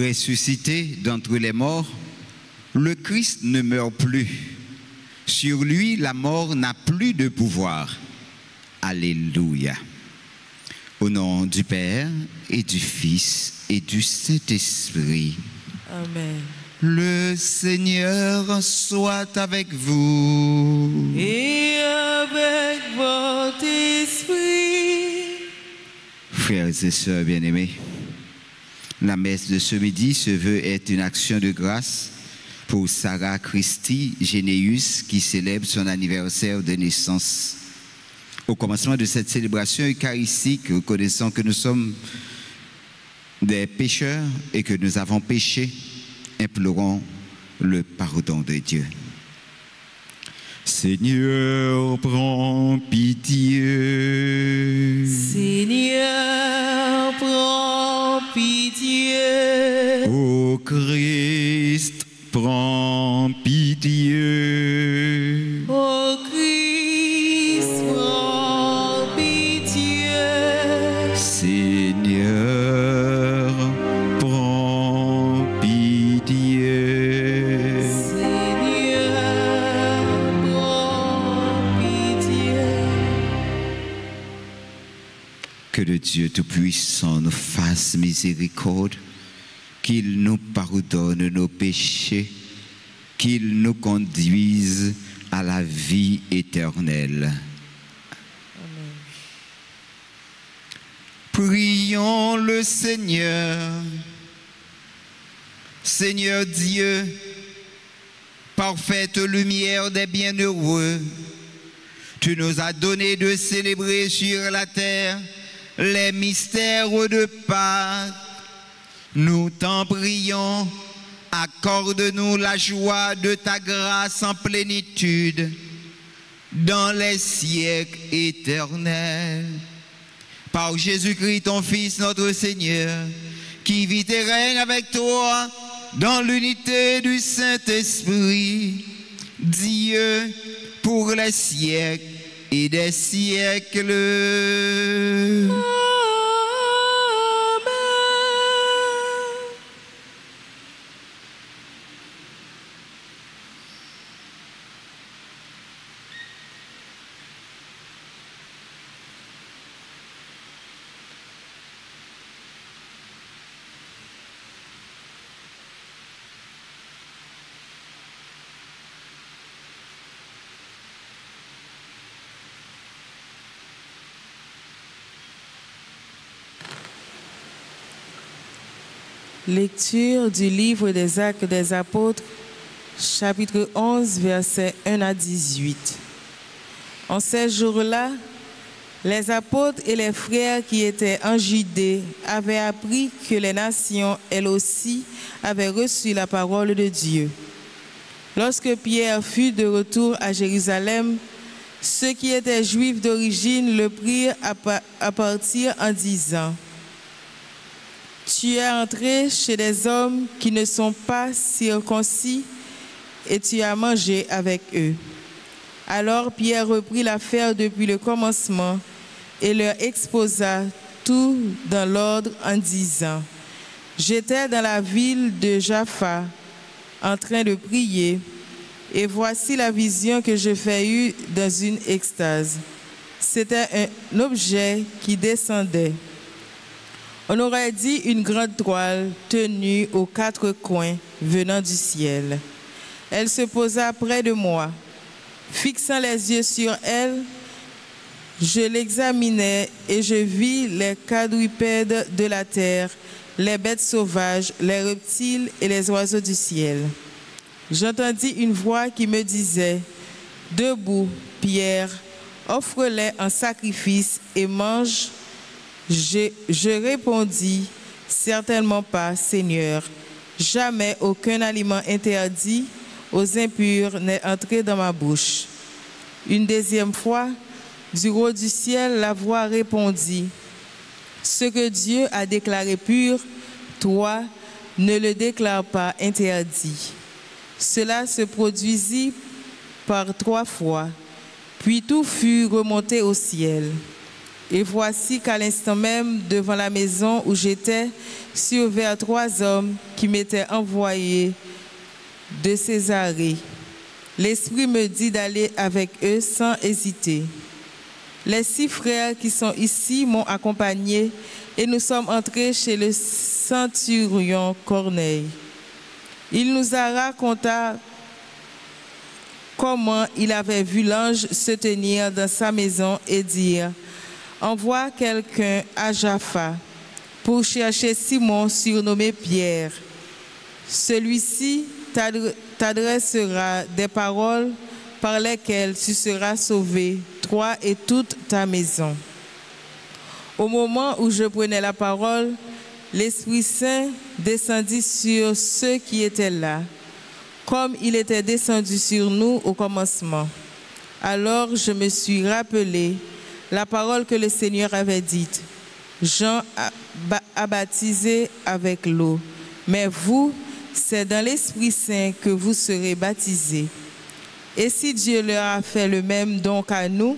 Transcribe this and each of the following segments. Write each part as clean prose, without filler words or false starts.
Ressuscité d'entre les morts, le Christ ne meurt plus. Sur lui, la mort n'a plus de pouvoir. Alléluia. Au nom du Père et du Fils et du Saint-Esprit. Amen. Le Seigneur soit avec vous. Et avec votre esprit. Frères et sœurs bien-aimés, la messe de ce midi se veut être une action de grâce pour Sarah Christie Généus qui célèbre son anniversaire de naissance. Au commencement de cette célébration eucharistique, reconnaissant que nous sommes des pécheurs et que nous avons péché, implorons le pardon de Dieu. Seigneur, prends pitié. Seigneur, prends pitié. Ô Christ, prends pitié. Ô Christ, prends pitié. Seigneur, prends pitié. Seigneur, prends pitié. Que le Dieu Tout-Puissant nous fasse miséricorde, qu'il nous pardonne nos péchés, qu'il nous conduise à la vie éternelle. Amen. Prions le Seigneur. Seigneur Dieu, parfaite lumière des bienheureux, tu nous as donné de célébrer sur la terre les mystères de Pâques. Nous t'en prions, accorde-nous la joie de ta grâce en plénitude dans les siècles éternels. Par Jésus-Christ, ton Fils, notre Seigneur, qui vit et règne avec toi dans l'unité du Saint-Esprit, Dieu pour les siècles et des siècles. Amen. Lecture du livre des Actes des Apôtres, chapitre 11, versets 1 à 18. En ces jours-là, les apôtres et les frères qui étaient en Judée avaient appris que les nations, elles aussi, avaient reçu la parole de Dieu. Lorsque Pierre fut de retour à Jérusalem, ceux qui étaient juifs d'origine le prirent à partir en disant: tu es entré chez des hommes qui ne sont pas circoncis et tu as mangé avec eux. Alors Pierre reprit l'affaire depuis le commencement et leur exposa tout dans l'ordre en disant: j'étais dans la ville de Jaffa en train de prier et voici la vision que je fais eue dans une extase. C'était un objet qui descendait. On aurait dit une grande toile tenue aux quatre coins venant du ciel. Elle se posa près de moi. Fixant les yeux sur elle, je l'examinais et je vis les quadrupèdes de la terre, les bêtes sauvages, les reptiles et les oiseaux du ciel. J'entendis une voix qui me disait: debout, Pierre, offre-les en sacrifice et mange. Je répondis: certainement pas, Seigneur. Jamais aucun aliment interdit aux impurs n'est entré dans ma bouche. Une deuxième fois, du haut du ciel, la voix répondit: ce que Dieu a déclaré pur, toi, ne le déclare pas interdit. Cela se produisit par 3 fois, puis tout fut remonté au ciel. Et voici qu'à l'instant même, devant la maison où j'étais, survinrent 3 hommes qui m'étaient envoyés de Césarée. L'Esprit me dit d'aller avec eux sans hésiter. Les 6 frères qui sont ici m'ont accompagné et nous sommes entrés chez le centurion Corneille. Il nous a raconté comment il avait vu l'ange se tenir dans sa maison et dire « Envoie quelqu'un à Jaffa pour chercher Simon surnommé Pierre. Celui-ci t'adressera des paroles par lesquelles tu seras sauvé, toi et toute ta maison. » Au moment où je prenais la parole, l'Esprit Saint descendit sur ceux qui étaient là, comme il était descendu sur nous au commencement. Alors je me suis rappelé la parole que le Seigneur avait dite. Jean a baptisé avec l'eau, mais vous, c'est dans l'Esprit Saint que vous serez baptisés. Et si Dieu leur a fait le même don qu'à nous,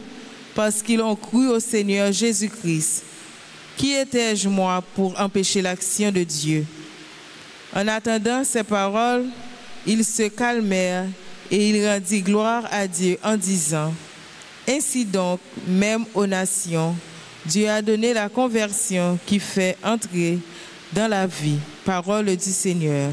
parce qu'ils ont cru au Seigneur Jésus-Christ, qui étais-je moi pour empêcher l'action de Dieu? En attendant ces paroles, ils se calmèrent et il rendit gloire à Dieu en disant, « Ainsi donc, même aux nations, Dieu a donné la conversion qui fait entrer dans la vie. » Parole du Seigneur.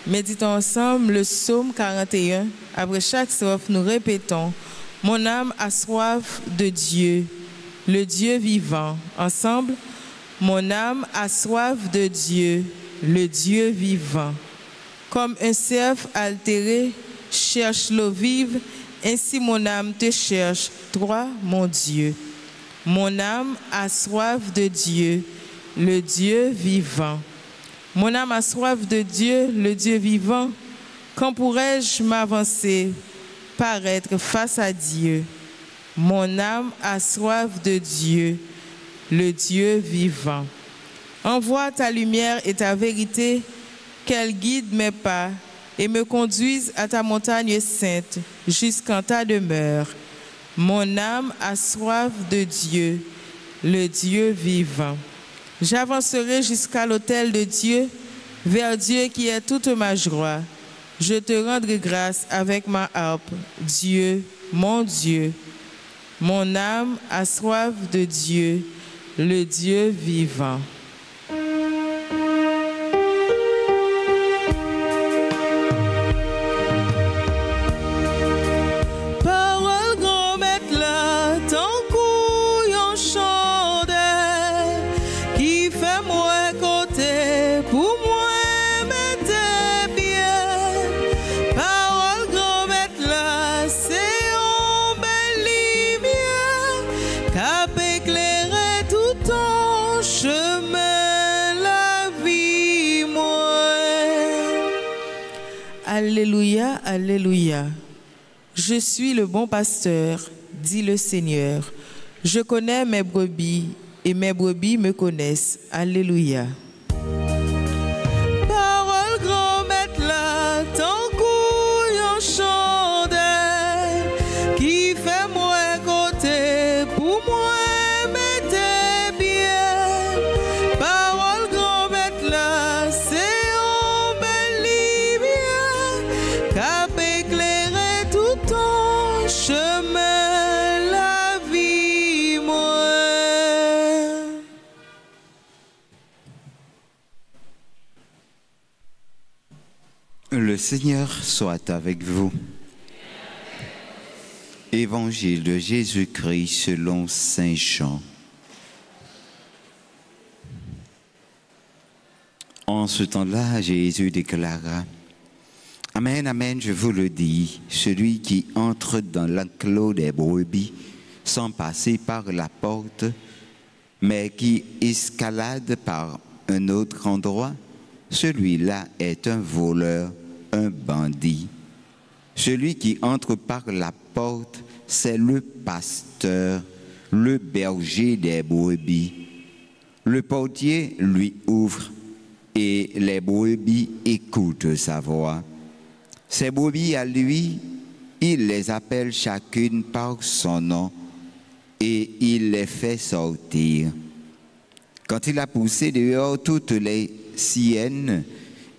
Méditons ensemble le psaume 41. Après chaque strophe, nous répétons, « Mon âme a soif de Dieu, le Dieu vivant. » Ensemble, « Mon âme a soif de Dieu, le Dieu vivant. » Comme un cerf altéré cherche l'eau vive, ainsi mon âme te cherche, toi, mon Dieu. Mon âme a soif de Dieu, le Dieu vivant. Mon âme a soif de Dieu, le Dieu vivant. Quand pourrais-je m'avancer, paraître face à Dieu? Mon âme a soif de Dieu, le Dieu vivant. Envoie ta lumière et ta vérité, qu'elle guide mes pas et me conduise à ta montagne sainte, jusqu'en ta demeure. Mon âme a soif de Dieu, le Dieu vivant. J'avancerai jusqu'à l'autel de Dieu, vers Dieu qui est toute ma joie. Je te rendrai grâce avec ma harpe, Dieu, mon Dieu. Mon âme a soif de Dieu, le Dieu vivant. Alléluia, alléluia. Je suis le bon pasteur, dit le Seigneur. Je connais mes brebis et mes brebis me connaissent. Alléluia. Parole grand maître là, ton couillon chandelle, qui fait moi côté pour moi mettez bien. Parole grand maître là, c'est Le Seigneur soit avec vous. Évangile de Jésus-Christ selon saint Jean. En ce temps-là, Jésus déclara, « Amen, amen, je vous le dis, celui qui entre dans l'enclos des brebis sans passer par la porte, mais qui escalade par un autre endroit, celui-là est un voleur, un bandit. Celui qui entre par la porte, c'est le pasteur, le berger des brebis. Le portier lui ouvre et les brebis écoutent sa voix. Ces brebis à lui, il les appelle chacune par son nom et il les fait sortir. Quand il a poussé dehors toutes les siennes,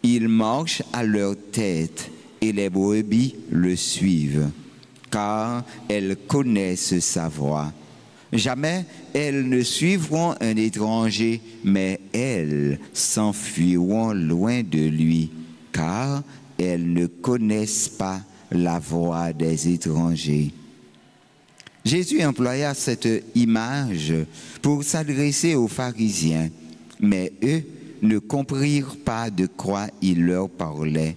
il marche à leur tête et les brebis le suivent, car elles connaissent sa voix. Jamais elles ne suivront un étranger, mais elles s'enfuiront loin de lui, car elles ne connaissent pas la voix des étrangers. Jésus employa cette image pour s'adresser aux pharisiens, mais eux ne comprirent pas de quoi il leur parlait.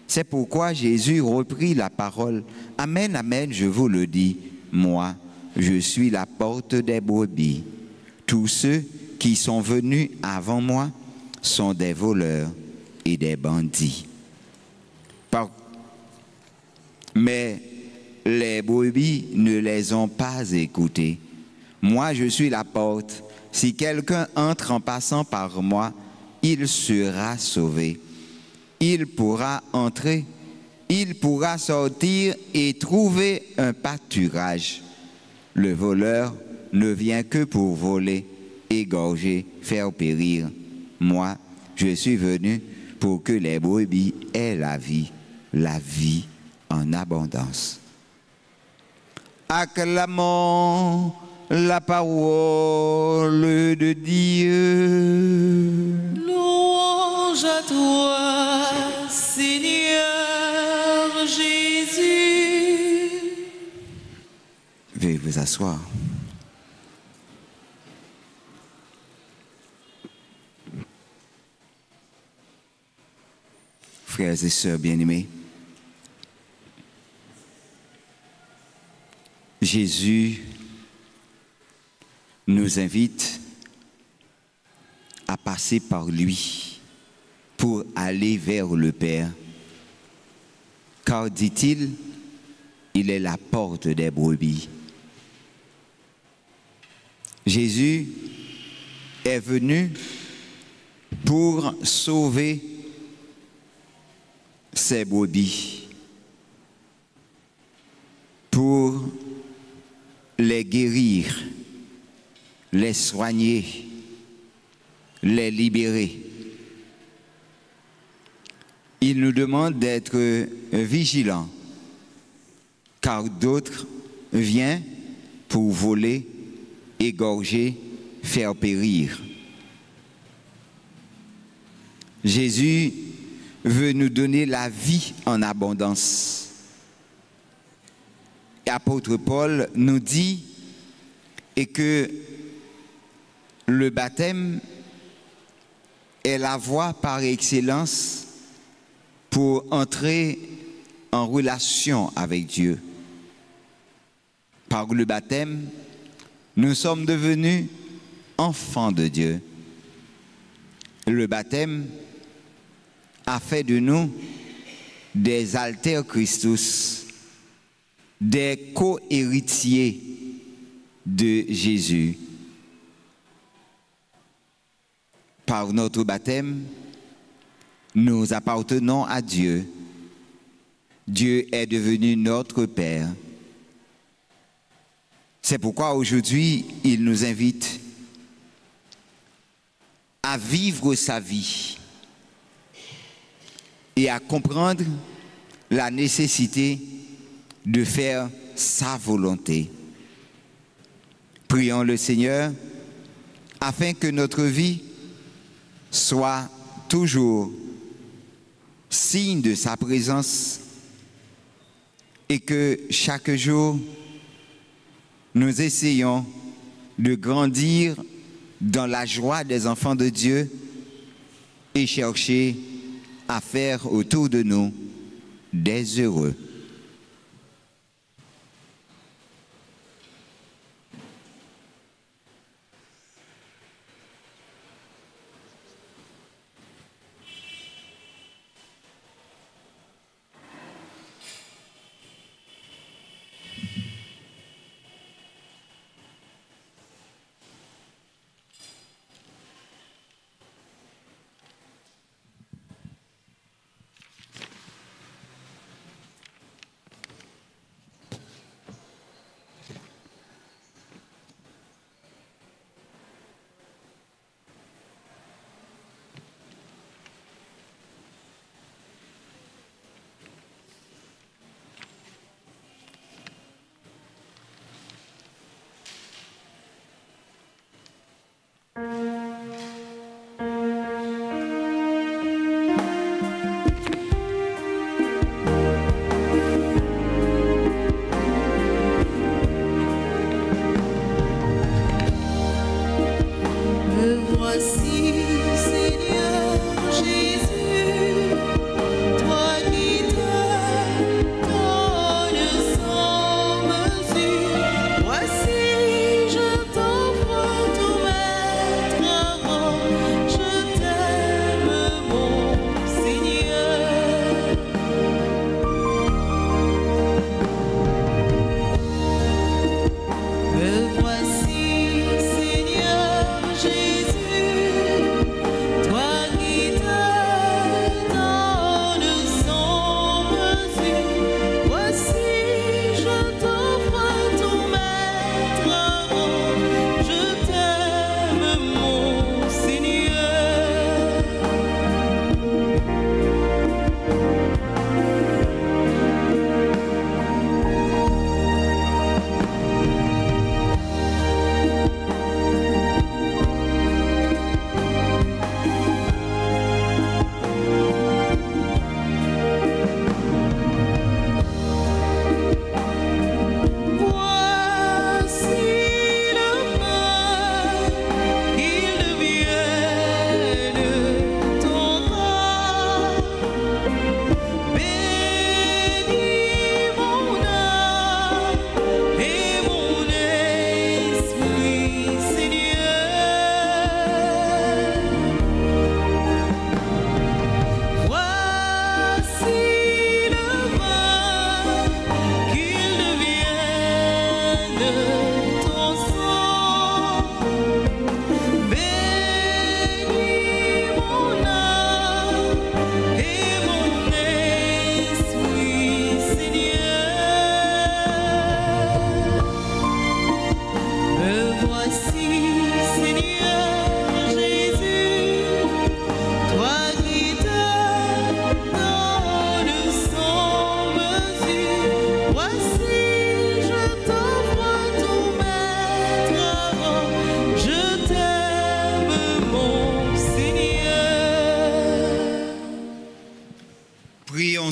C'est pourquoi Jésus reprit la parole. « Amen, amen, je vous le dis, moi, je suis la porte des brebis. Tous ceux qui sont venus avant moi sont des voleurs et des bandits. Mais les brebis ne les ont pas écoutés. Moi, je suis la porte. Si quelqu'un entre en passant par moi, il sera sauvé. Il pourra entrer, il pourra sortir et trouver un pâturage. Le voleur ne vient que pour voler, égorger, faire périr. Moi, je suis venu pour que les brebis aient la vie en abondance. Acclamons la parole de Dieu. Louange à toi, Seigneur Jésus. Veuillez vous asseoir. Frères et sœurs bien-aimés, Jésus nous invite à passer par lui pour aller vers le Père. Car, dit-il, il est la porte des brebis. Jésus est venu pour sauver ses brebis, pour les guérir, les soigner, les libérer. Il nous demande d'être vigilants, car d'autres viennent pour voler, égorger, faire périr. Jésus veut nous donner la vie en abondance. L'apôtre Paul nous dit que le baptême est la voie par excellence pour entrer en relation avec Dieu. Par le baptême, nous sommes devenus enfants de Dieu. Le baptême a fait de nous des alter Christus, des co-héritiers de Jésus. Par notre baptême, nous appartenons à Dieu. Dieu est devenu notre Père. C'est pourquoi aujourd'hui, il nous invite à vivre sa vie et à comprendre la nécessité de faire sa volonté. Prions le Seigneur afin que notre vie soit toujours signe de sa présence et que chaque jour nous essayons de grandir dans la joie des enfants de Dieu et chercher à faire autour de nous des heureux.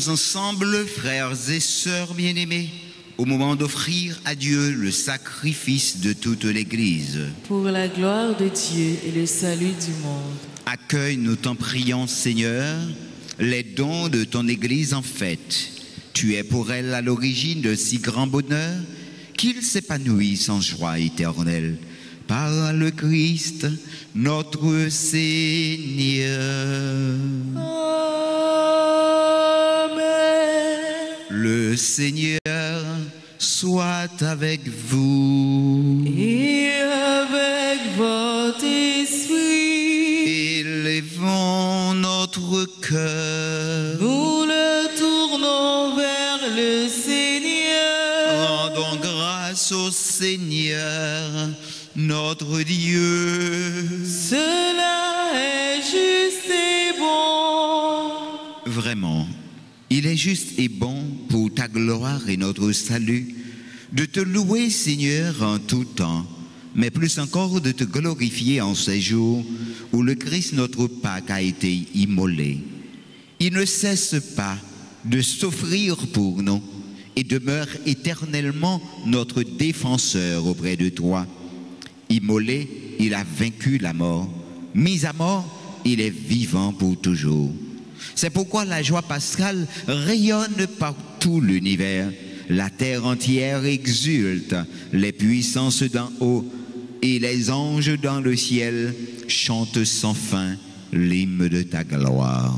Prions ensemble, frères et sœurs bien-aimés, au moment d'offrir à Dieu le sacrifice de toute l'Église. Pour la gloire de Dieu et le salut du monde. Accueille, nous t'en prions, Seigneur, les dons de ton Église en fête. Tu es pour elle à l'origine de si grand bonheur qu'ils s'épanouissent en joie éternelle. Par le Christ, notre Seigneur. Amen. Le Seigneur soit avec vous. Et avec votre esprit. Élevons notre cœur. Nous le tournons vers le Seigneur. Rendons grâce au Seigneur, notre Dieu. Cela est juste et bon. Vraiment, il est juste et bon pour ta gloire et notre salut de te louer, Seigneur, en tout temps, mais plus encore de te glorifier en ces jours où le Christ, notre Pâque, a été immolé. Il ne cesse pas de s'offrir pour nous et demeure éternellement notre défenseur auprès de toi. Immolé, il a vaincu la mort. Mis à mort, il est vivant pour toujours. C'est pourquoi la joie pascale rayonne par tout l'univers. La terre entière exulte, les puissances d'en haut et les anges dans le ciel chantent sans fin l'hymne de ta gloire.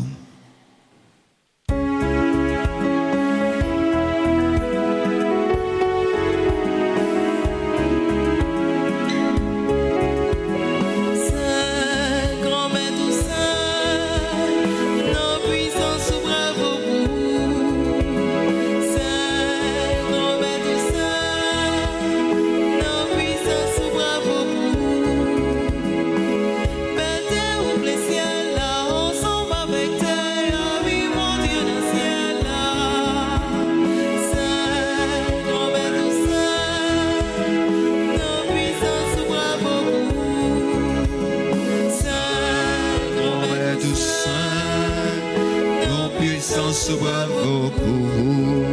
Bravo pour vous.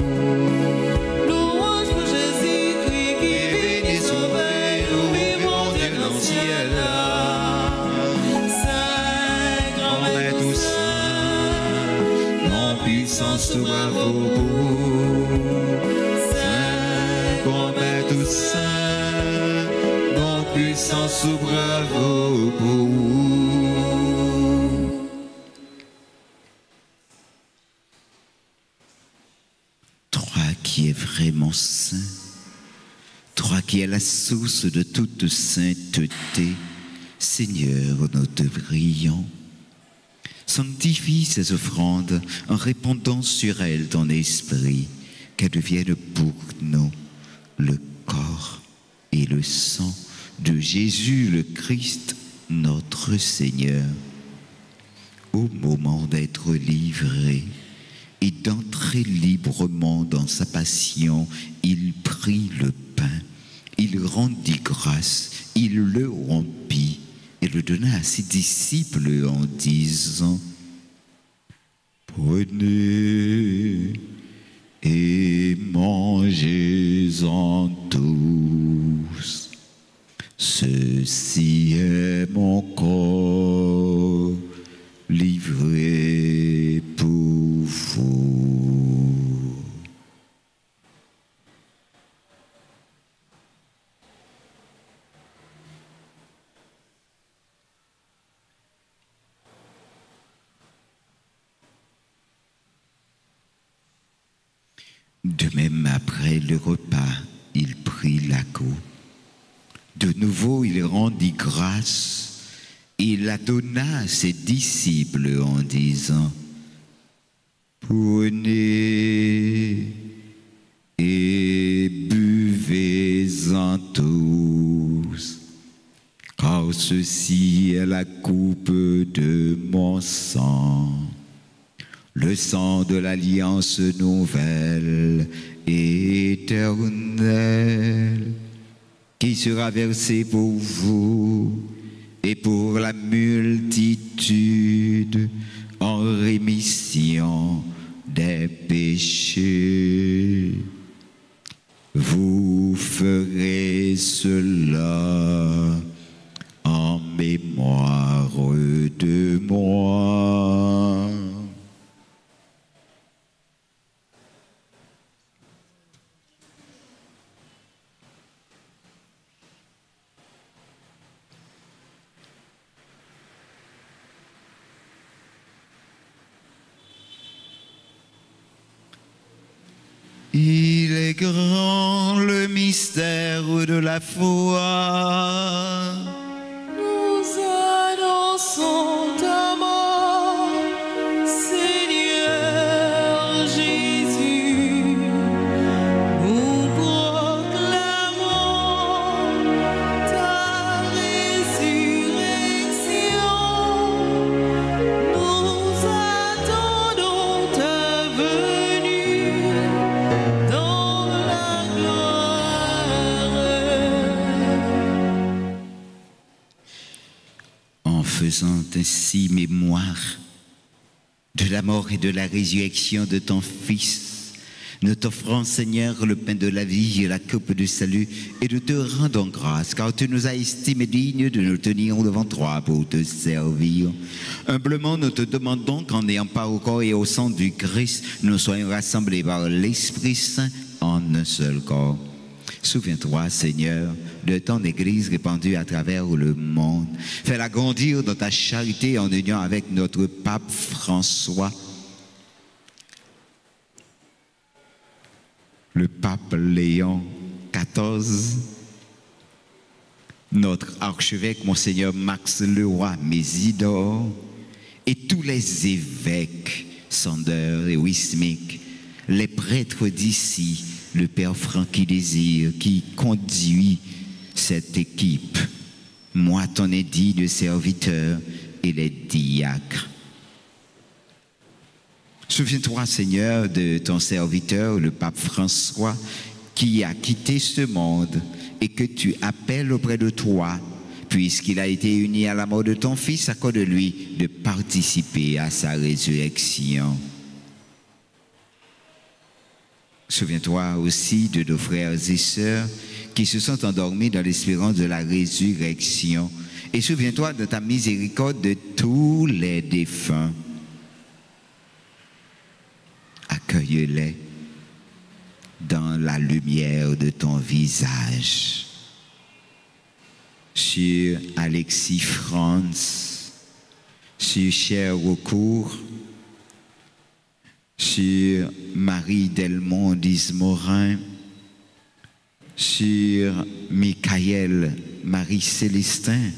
Louange pour Jésus-Christ qui vient sauver, nous vivons Dieu dans le ciel. Saint, grand Maître Saint, non puissance, bravo pour vous. Saint, grand Maître Saint, non puissance, bravo pour vous. Qui est vraiment saint, toi qui es la source de toute sainteté, Seigneur, nous te prions. Sanctifie ces offrandes en répandant sur elles ton esprit, qu'elles deviennent pour nous le corps et le sang de Jésus le Christ, notre Seigneur. Au moment d'être livré et d'entrer librement dans sa passion, il prit le pain, il rendit grâce, il le rompit et le donna à ses disciples en disant: prenez et mangez-en tous. Ceci est mon corps livré pour vous. De même, après le repas, il prit la coupe. De nouveau, il rendit grâce et la donna à ses disciples en disant: prenez et buvez-en tous, car ceci est la coupe de mon sang, le sang de l'alliance nouvelle et éternelle, qui sera versé pour vous et pour la multitude en rémission des péchés. Vous ferez cela en mémoire de moi. Il est grand le mystère de la foi. Nous annonçons ta mort, Seigneur Jésus. Nous proclamons ta résurrection. Nous attendons ta venue dans la gloire. En faisant ainsi mémoire de la mort et de la résurrection de ton Fils, nous t'offrons, Seigneur, le pain de la vie et la coupe du salut, et nous te rendons grâce, car tu nous as estimés dignes de nous tenir devant toi pour te servir. Humblement, nous te demandons qu'en ayant part au corps et au sang du Christ, nous soyons rassemblés par l'Esprit Saint en un seul corps. Souviens-toi, Seigneur, de ton Église répandue à travers le monde. Fais-la grandir dans ta charité en union avec notre pape François, le pape Léon XIV, notre archevêque, Monseigneur Max Leroy Mésidor, et tous les évêques, Sander et Wismic, les prêtres d'ici, le Père Francky Désir, qui conduit cette équipe, moi ton édit de serviteur et les diacres. Souviens-toi, Seigneur, de ton serviteur, le pape François, qui a quitté ce monde et que tu appelles auprès de toi, puisqu'il a été uni à la mort de ton Fils, accorde-lui de participer à sa résurrection. Souviens-toi aussi de nos frères et sœurs qui se sont endormis dans l'espérance de la résurrection. Et souviens-toi de ta miséricorde de tous les défunts. Accueille-les dans la lumière de ton visage. Sur Alexis Franz, sur Cher Recours, sur Marie Delmont Morin, sur Michael Marie-Célestin,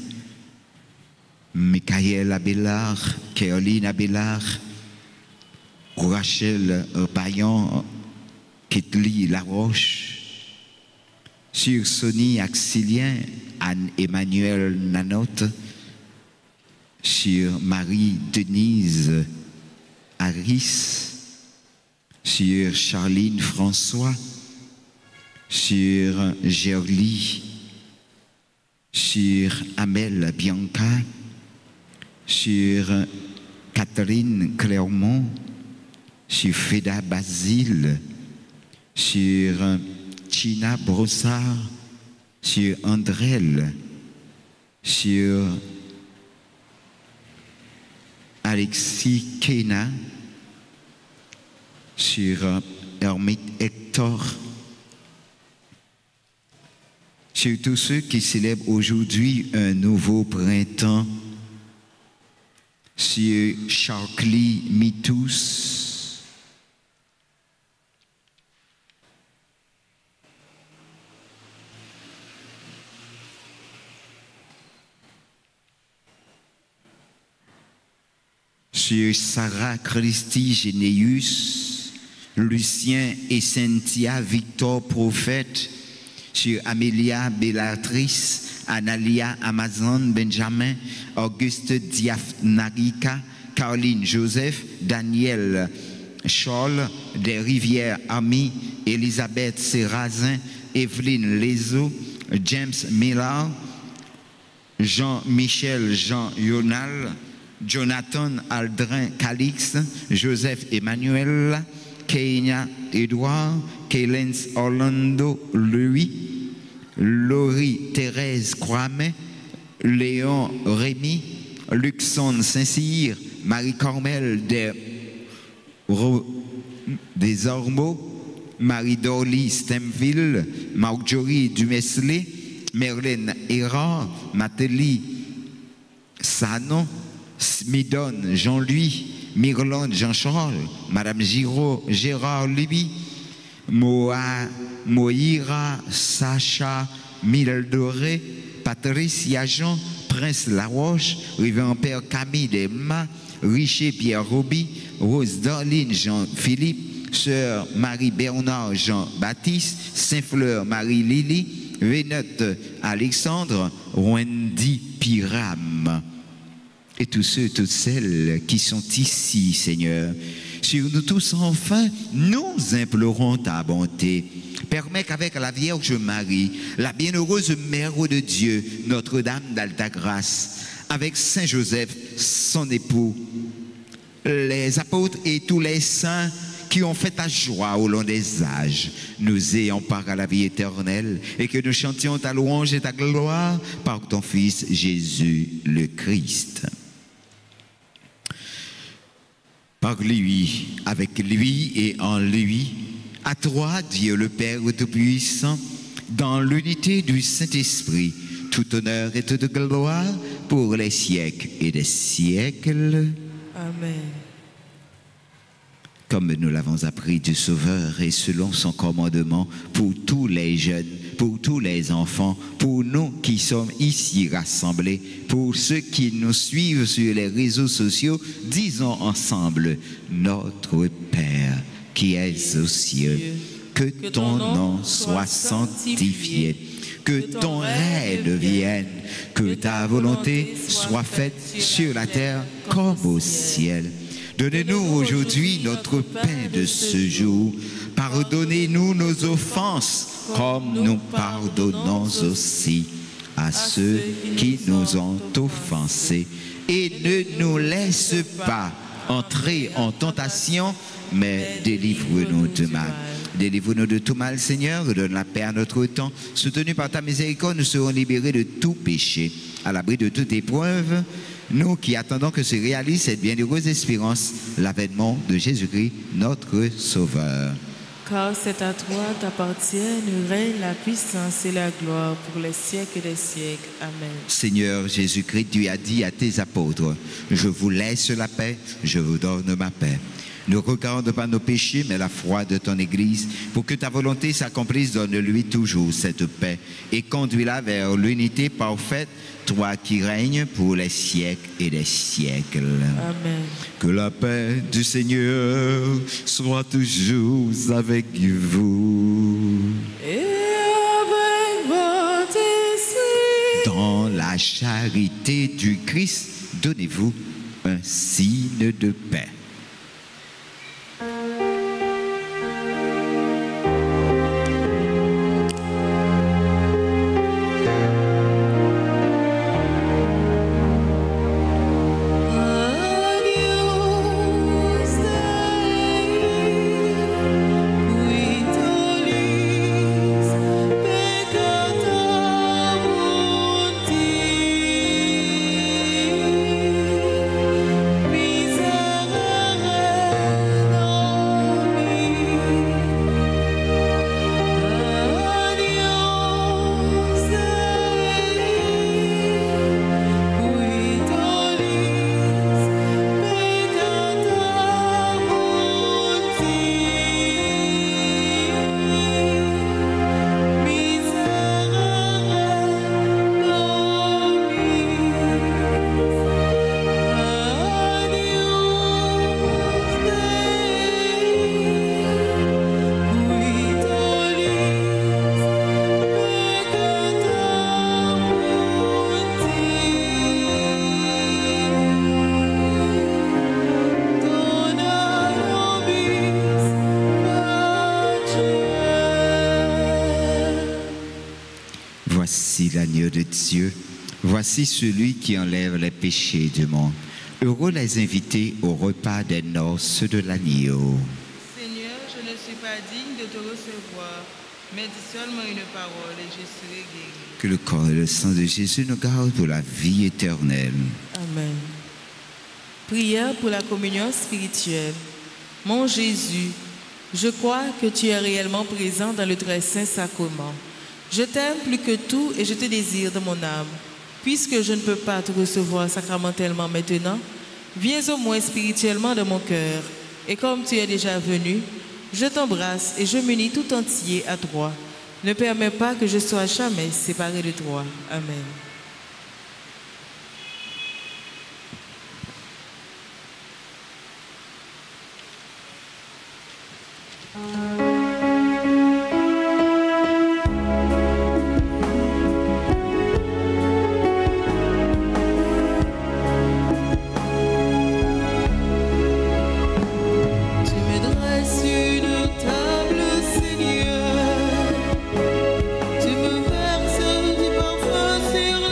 Michael Abélard, Caroline Abélard, Rachel Payan, Ketli Laroche, sur Sonny Axilien, Anne-Emmanuel Nanotte, sur Marie-Denise Harris, sur Charline François, sur Gerly, sur Amel Bianca, sur Catherine Clermont, sur Feda Basile, sur China Brossard, sur Andrel, sur Alexis Kena, sur Hermite Hector, sur tous ceux qui célèbrent aujourd'hui un nouveau printemps, sur Charcly Mitous, sur Sarah Christy Généus, Lucien et Cynthia Victor Prophète, sur Amélia Bellatrice, Analia Amazon Benjamin, Auguste Diafnarika, Caroline Joseph, Daniel Scholl, des Rivières Ami, Elisabeth Serrazin, Evelyne Lezo, James Miller, Jean-Michel Jean Yonal, Jonathan Aldrin Calix, Joseph Emmanuel, Kenya Edouard, Kaylens Orlando Louis, Laurie Thérèse Croamet, Léon Rémy, Luxon Saint-Cyr, Marie-Cormel des Ormeaux, Marie-Dorly Stemville, Marjorie Dumesselet, Merlène Hérard, Mathélie Sanon, Smidon Jean-Louis, Mirlande Jean-Charles, Madame Gérard Libby, Moïra Sacha Mildoré, Patricia Jean, Prince Laroche, Révérend Père Camille Desma, Richer Pierre Roby, Rose Darline Jean-Philippe, Sœur Marie-Bernard Jean-Baptiste, Saint-Fleur Marie-Lily, Vénote Alexandre, Wendy Piram. Et tous ceux et toutes celles qui sont ici, Seigneur. Sur nous tous, enfin, nous implorons ta bonté. Permets qu'avec la Vierge Marie, la bienheureuse Mère de Dieu, Notre-Dame d'Alta-Grâce, avec Saint Joseph, son époux, les apôtres et tous les saints qui ont fait ta joie au long des âges, nous ayons part à la vie éternelle et que nous chantions ta louange et ta gloire par ton Fils Jésus le Christ. Par lui, avec lui et en lui, à toi, Dieu le Père Tout-Puissant, dans l'unité du Saint-Esprit, tout honneur et toute gloire pour les siècles et des siècles. Amen. Comme nous l'avons appris du Sauveur et selon son commandement pour tous les jeunes, pour tous les enfants, pour nous qui sommes ici rassemblés, pour ceux qui nous suivent sur les réseaux sociaux, disons ensemble, Notre Père qui es aux cieux, que ton nom soit sanctifié, que ton règne vienne, que ta volonté soit faite sur la terre comme au ciel. Donnez-nous aujourd'hui notre pain de ce jour. Pardonnez-nous nos offenses, comme nous pardonnons aussi à ceux qui nous ont offensés. Et ne nous laisse pas entrer en tentation, mais délivre-nous du mal. Délivre-nous de tout mal, Seigneur, donne la paix à notre temps. Soutenus par ta miséricorde, nous serons libérés de tout péché, à l'abri de toute épreuve. Nous qui attendons que se réalise cette bienheureuse espérance, l'avènement de Jésus-Christ, notre Sauveur. Car c'est à toi t'appartient le règne, la puissance et la gloire pour les siècles des siècles. Amen. Seigneur Jésus-Christ, tu as dit à tes apôtres, je vous laisse la paix, je vous donne ma paix. Ne regarde pas nos péchés, mais la foi de ton Église. Pour que ta volonté s'accomplisse, donne-lui toujours cette paix et conduis-la vers l'unité parfaite, toi qui règnes pour les siècles et les siècles. Amen. Que la paix du Seigneur soit toujours avec vous. Et avec votre esprit. Dans la charité du Christ, donnez-vous un signe de paix. Voici l'agneau de Dieu, voici celui qui enlève les péchés du monde. Heureux les invités au repas des noces de l'agneau. Seigneur, je ne suis pas digne de te recevoir, mais dis seulement une parole et je serai guéri. Que le corps et le sang de Jésus nous gardent pour la vie éternelle. Amen. Prière pour la communion spirituelle. Mon Jésus, je crois que tu es réellement présent dans le très saint sacrement. Je t'aime plus que tout et je te désire de mon âme. Puisque je ne peux pas te recevoir sacramentellement maintenant, viens au moins spirituellement dans mon cœur. Et comme tu es déjà venu, je t'embrasse et je m'unis tout entier à toi. Ne permets pas que je sois jamais séparé de toi. Amen. Tu me dresses une table, Seigneur. Tu me verses du parfum sur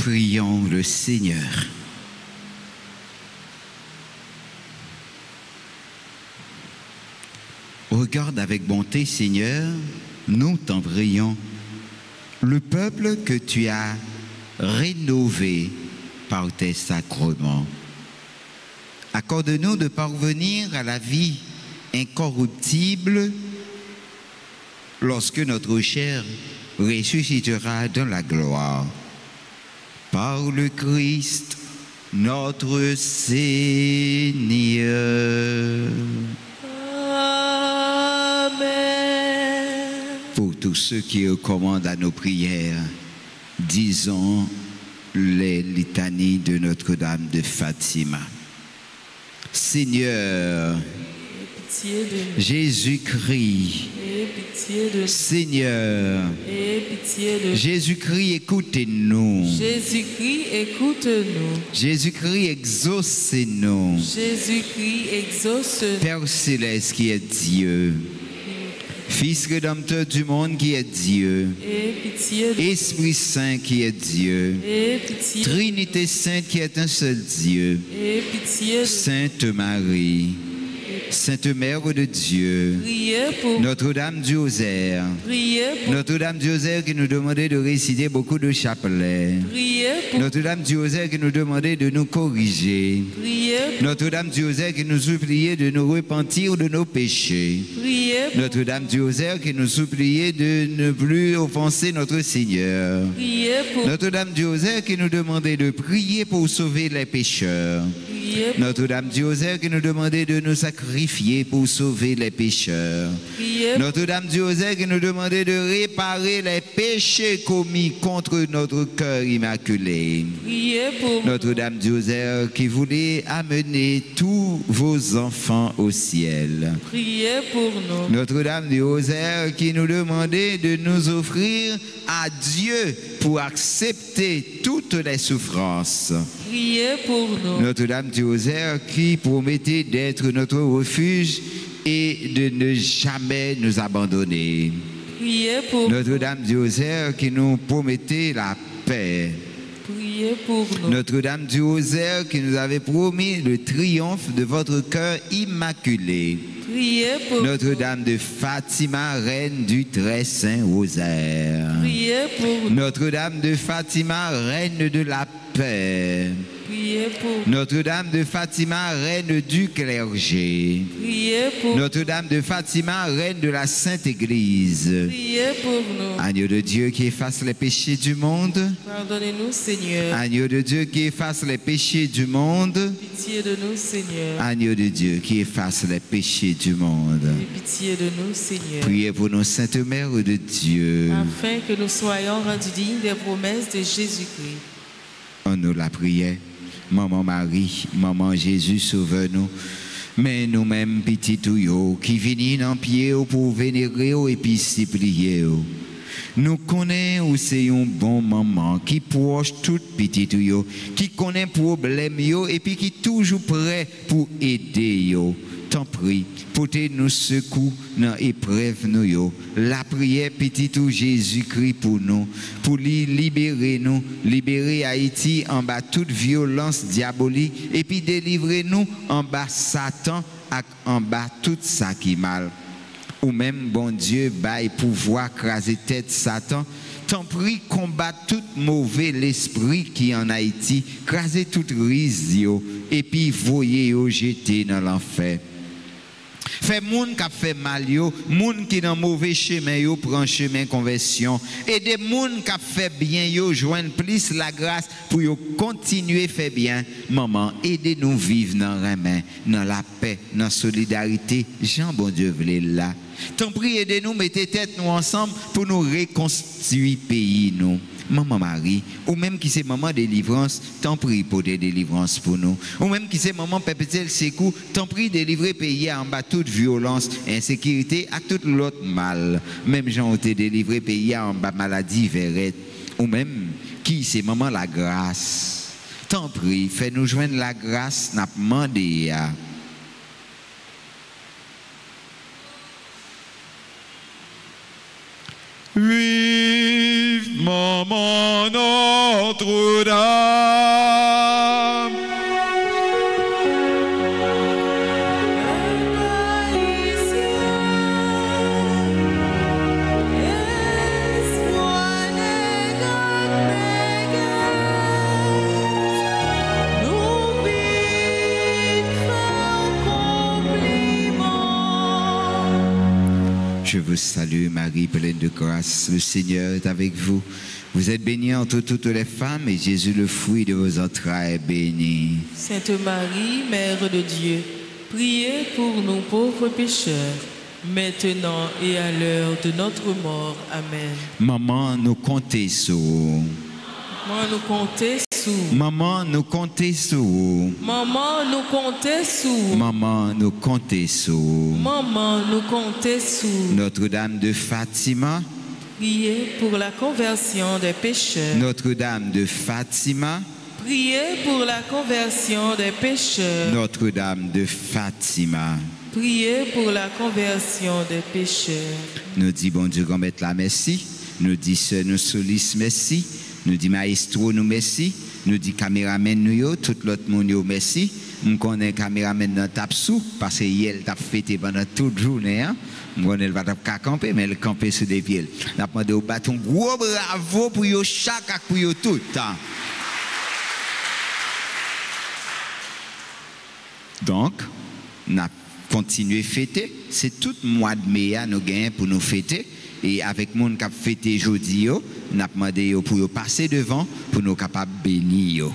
Prions le Seigneur. Regarde avec bonté, Seigneur, nous t'en prions, le peuple que tu as rénové par tes sacrements. Accorde-nous de parvenir à la vie incorruptible lorsque notre chair ressuscitera dans la gloire. Par le Christ, notre Seigneur. Amen. Pour tous ceux qui recommandent à nos prières, disons les litanies de Notre-Dame de Fatima. Seigneur, Pitié de nous. Jésus-Christ, Aie pitié de nous. Seigneur, Aie pitié de nous. Jésus-Christ, écoutez-nous. Jésus-Christ, écoute-nous. Jésus-Christ, exaucez-nous. Jésus-Christ, exauce-nous. Père céleste qui est Dieu, Fils rédempteur du monde qui est Dieu, Aie pitié de nous. Esprit Saint qui est Dieu, Aie pitié de nous. Trinité Sainte qui est un seul Dieu, Aie pitié de nous. Sainte Marie, Sainte Mère de Dieu, Priez pour Notre-Dame du Rosaire, Priez pour Notre-Dame du Rosaire qui nous demandait de réciter beaucoup de chapelets, Priez pour Notre-Dame du Rosaire qui nous demandait de nous corriger, Priez Notre-Dame du Rosaire qui nous suppliait de nous repentir de nos péchés, Priez pour Notre-Dame du Rosaire qui nous suppliait de ne plus offenser notre Seigneur, Priez pour Notre-Dame du Rosaire qui nous demandait de prier pour sauver les pécheurs, Priez pour Notre-Dame du Rosaire qui nous demandait de nous sacrifier pour sauver les pécheurs, Priez Notre-Dame du Rosaire qui nous demandait de réparer les péchés commis contre notre cœur immaculé, Priez pour Notre-Dame du Rosaire qui voulait amener tous vos enfants au ciel, Priez pour nous. Notre-Dame du Rosaire qui nous demandait de nous offrir à Dieu pour accepter toutes les souffrances, Priez pour nous. Notre-Dame du Rosaire qui promettait d'être notre refuge et de ne jamais nous abandonner, Priez pour nous. Notre-Dame du Rosaire qui nous promettait la paix, Priez pour nous. Notre-Dame du Rosaire qui nous avait promis le triomphe de votre cœur immaculé, Priez pour Notre-Dame de Fatima, reine du très saint rosaire, Priez pour nous. Notre-Dame de Fatima, reine de la paix, Priez pour nous. Notre-Dame de Fatima, reine du clergé, Priez pour nous. Notre-Dame de Fatima, reine de la Sainte Église, Priez pour nous. agneau de Dieu qui efface les péchés du monde, Pardonnez-nous, Seigneur. agneau de Dieu qui efface les péchés du monde, Pitié de nous, Seigneur. agneau de Dieu qui efface les péchés du monde. Aie pitié de nous, Seigneur. Priez pour nos saintes mères de Dieu. Afin que nous soyons rendus dignes des promesses de Jésus-Christ. On nous la prière. Maman Marie, Maman Jésus, sauve-nous. Mais nous-mêmes, petits tuyaux, qui venons en pied pour vénérer et puis supplier. Nous connaissons où c'est un bon maman qui proche tout petit tuyau, qui connaît problème yo et puis qui est toujours prêt pour aider yo. T'en prie, portez-nous secours dans l'épreuve nous yo. La prière petit tout Jésus-Christ pour nous, pour lui libérer nous, libérer Haïti en bas toute violence diabolique et puis délivrer nous en bas Satan et en bas tout ça qui mal. Ou même bon Dieu bail pouvoir craser tête Satan. T'en prie, combat tout mauvais l'esprit qui en Haïti, craser toute risio et puis voyez yo jeter dans l'enfer. Fait moun qui fait mal yo, moun qui dans mauvais chemin yo prend chemin conversion et des moun qui fait bien yo joindre plus la grâce pour yo continuer faire bien. Maman, aidez-nous vivre dans la main, dans la paix, dans la solidarité. Jean bon Dieu voulait là. T'en prie, aidez-nous, mettez tête nous ensemble pour nous reconstruire pays nous. Maman Marie, ou même qui c'est maman délivrance, t'en prie pour des délivrances pour nous. Ou même qui c'est maman Pépetel Sekou, t'en prie délivrer pays en bas toute violence, insécurité et tout l'autre mal. Même gens ont été délivrés pays en bas maladie verrette. Ou même qui c'est maman la grâce. T'en prie, fais-nous joindre la grâce, n'a demandé à. Vive Maman Notre-Dame. Je vous salue Marie, pleine de grâce, le Seigneur est avec vous. Vous êtes bénie entre toutes les femmes et Jésus, le fruit de vos entrailles, est béni. Sainte Marie, Mère de Dieu, priez pour nous pauvres pécheurs, maintenant et à l'heure de notre mort. Amen. Maman, nous comptez sur vous. Maman, nous comptez sous. Maman, nous comptez sur vous. Maman, nous comptez sous. Maman, nous comptez sur vous. Maman, nous comptez sous. Notre-Dame de Fatima. Priez pour la conversion des pécheurs. Notre-Dame de Fatima. Priez pour la conversion des pécheurs. Notre-Dame de Fatima. Priez pour la conversion des pécheurs. Nous dit bon Dieu, grand maître la merci. Nous dit Sœur nous solis merci. Nous dit maestro nous merci. Nous dit caméraman nous yo, tout l'autre monde yo merci. Nous connaissons caméraman dans tap sous parce que hier t'a fêté pendant toute journée hein. Nous connaissons pas tap camper mais elle camper sur des pieds. N'a demandé au bâton gros bravo pour yo chaque pour yo tout temps. Donc, n'a continuer fêter, c'est tout mois de mai nous gagnons pour nous fêter. Et avec monde qui a fêté aujourd'hui, nous avons demandé pour passer devant pour nous capables de bénir.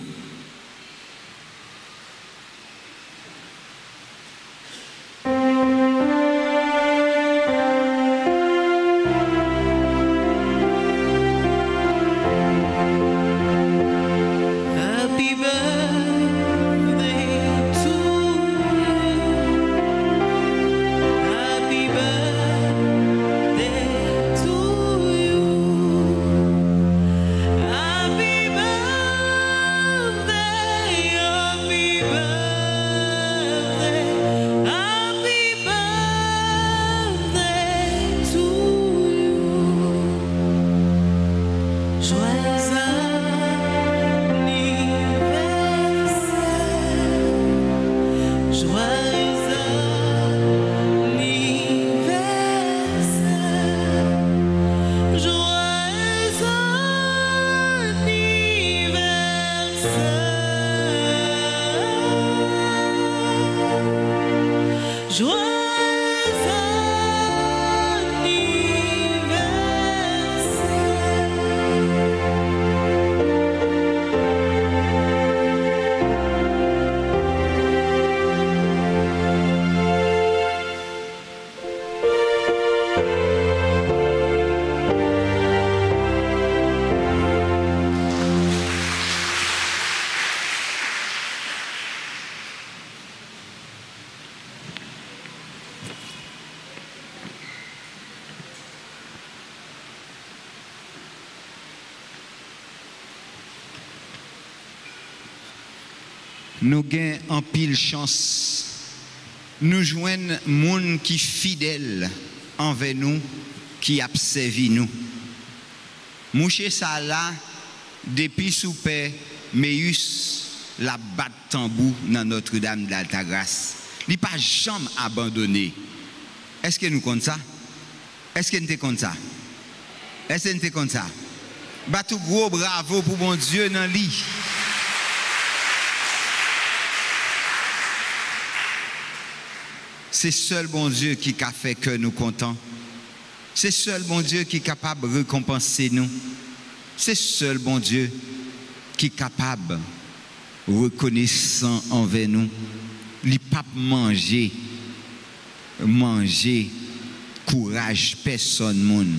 Nous gagnons en pile chance. Nous joignons monde qui fidèle envers nous, qui a servi nous. Mouché ça là, depuis sous paix, Meus la batte tambour dans Notre-Dame de l'Altagrace. Il n'est pas jamais abandonné. Est-ce que nous comptons ça? Est-ce que nous sommes comme ça? Est-ce que nous sommes comme ça? Bah tout gros bravo pour mon Dieu dans lit. C'est seul bon Dieu qui a fait que nous contents. C'est seul bon Dieu qui est capable de récompenser nous. C'est seul bon Dieu qui est capable de reconnaissant envers nous. Il n'est pas manger courage personne monde.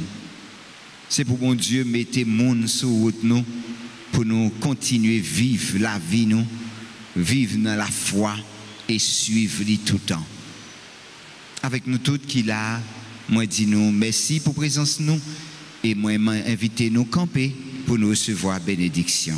C'est pour bon Dieu mettre monde sur route nous pour nous continuer vivre la vie nous, vivre dans la foi et suivre lui tout le temps. Avec nous toutes qu'il a, moi dis nous merci pour présence nous et moi invité nous camper pour nous recevoir bénédiction.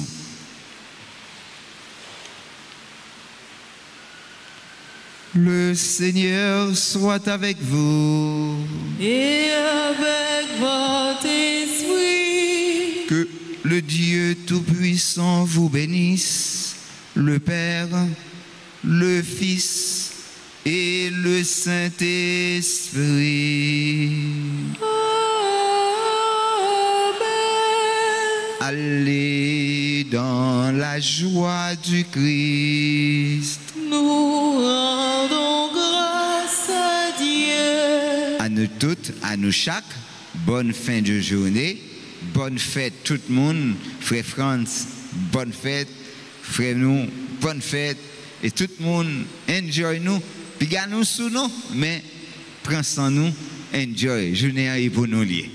Le Seigneur soit avec vous. Et avec votre esprit. Que le Dieu Dieu Tout-Puissant vous bénisse, le Père, le Fils et le Saint-Esprit. Allez dans la joie du Christ. Nous rendons grâce à Dieu. À nous toutes, à nous chaque, bonne fin de journée, bonne fête tout le monde, frère Franz, bonne fête, frère nous, bonne fête, et tout le monde, enjoy nous, puis garde nous sous nous, mais prends sans nous, enjoy, journée pour nous lier.